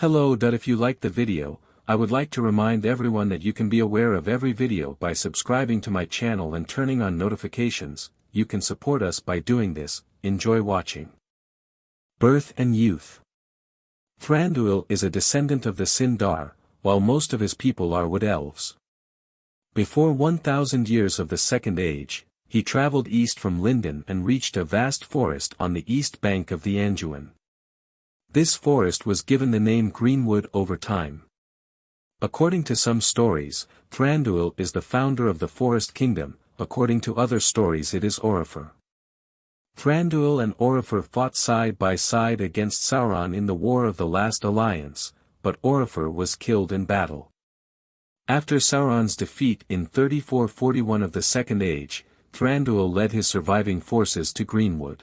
Hello. If you like the video, I would like to remind everyone that you can be aware of every video by subscribing to my channel and turning on notifications. You can support us by doing this. Enjoy watching. Birth and youth. Thranduil is a descendant of the Sindar, while most of his people are wood elves. Before 1000 years of the Second Age, he traveled east from Lindon and reached a vast forest on the east bank of the Anduin. This forest was given the name Greenwood over time. According to some stories, Thranduil is the founder of the Forest Kingdom. According to other stories it is Orifer. Thranduil and Orifer fought side by side against Sauron in the War of the Last Alliance, but Orifer was killed in battle. After Sauron's defeat in 3441 of the Second Age, Thranduil led his surviving forces to Greenwood.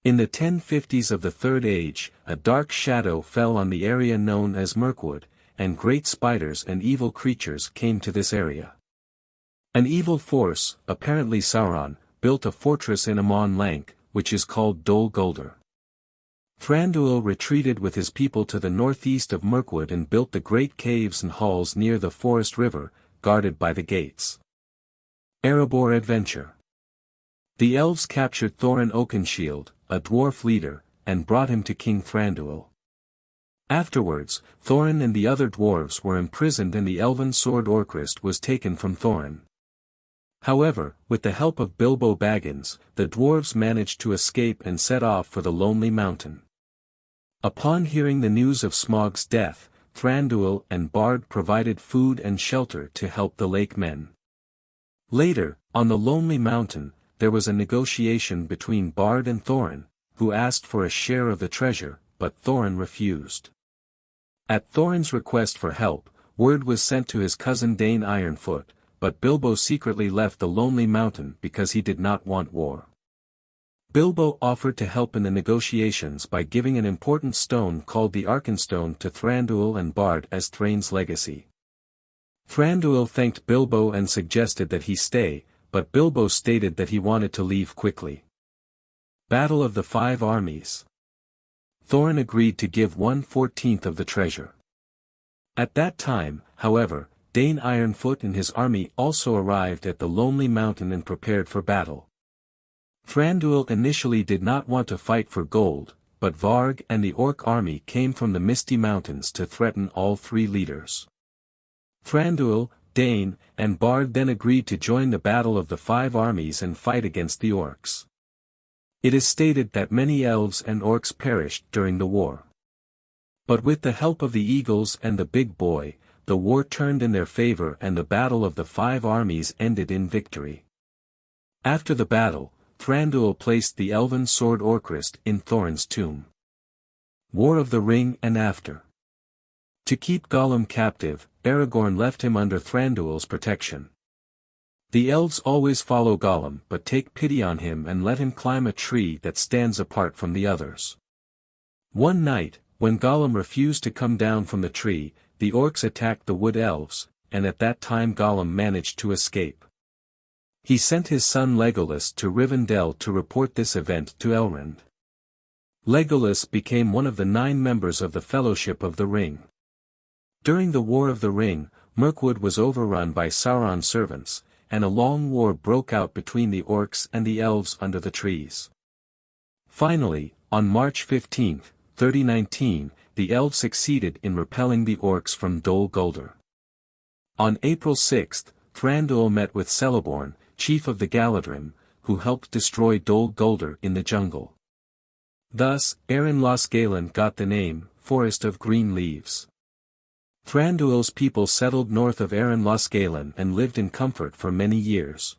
In the 1050s of the Third Age, a dark shadow fell on the area known as Mirkwood, and great spiders and evil creatures came to this area. An evil force, apparently Sauron, built a fortress in Amon Lank, which is called Dol Guldur. Thranduil retreated with his people to the northeast of Mirkwood and built the great caves and halls near the Forest River, guarded by the gates. Erebor Adventure. The elves captured Thorin Oakenshield, a dwarf leader, and brought him to King Thranduil. Afterwards, Thorin and the other dwarves were imprisoned and the elven sword Orcrist was taken from Thorin. However, with the help of Bilbo Baggins, the dwarves managed to escape and set off for the Lonely Mountain. Upon hearing the news of Smaug's death, Thranduil and Bard provided food and shelter to help the lake men. Later, on the Lonely Mountain, there was a negotiation between Bard and Thorin, who asked for a share of the treasure, but Thorin refused. At Thorin's request for help, word was sent to his cousin Dane Ironfoot, but Bilbo secretly left the Lonely Mountain because he did not want war. Bilbo offered to help in the negotiations by giving an important stone called the Arkenstone to Thranduil and Bard as Thrain's legacy. Thranduil thanked Bilbo and suggested that he stay, but Bilbo stated that he wanted to leave quickly. Battle of the Five Armies. Thorin agreed to give 1/14 of the treasure. At that time, however, Dane Ironfoot and his army also arrived at the Lonely Mountain and prepared for battle. Thranduil initially did not want to fight for gold, but Varg and the Orc army came from the Misty Mountains to threaten all three leaders. Thranduil, Dane, and Bard then agreed to join the Battle of the Five Armies and fight against the Orcs. It is stated that many elves and orcs perished during the war. But with the help of the Eagles and the Big Boy, the war turned in their favor and the Battle of the Five Armies ended in victory. After the battle, Thranduil placed the elven sword Orcrist in Thorin's tomb. War of the Ring and after. To keep Gollum captive, Aragorn left him under Thranduil's protection. The elves always follow Gollum but take pity on him and let him climb a tree that stands apart from the others. One night, when Gollum refused to come down from the tree, the orcs attacked the wood elves, and at that time Gollum managed to escape. He sent his son Legolas to Rivendell to report this event to Elrond. Legolas became one of the 9 members of the Fellowship of the Ring. During the War of the Ring, Mirkwood was overrun by Sauron's servants, and a long war broke out between the orcs and the elves under the trees. Finally, on March 15, 3019, the elves succeeded in repelling the orcs from Dol Guldur. On April 6, Thranduil met with Celeborn, chief of the Galadrim, who helped destroy Dol Guldur in the jungle. Thus, Erin Losgalen got the name, Forest of Green Leaves. Thranduil's people settled north of Erin Losgalen and lived in comfort for many years.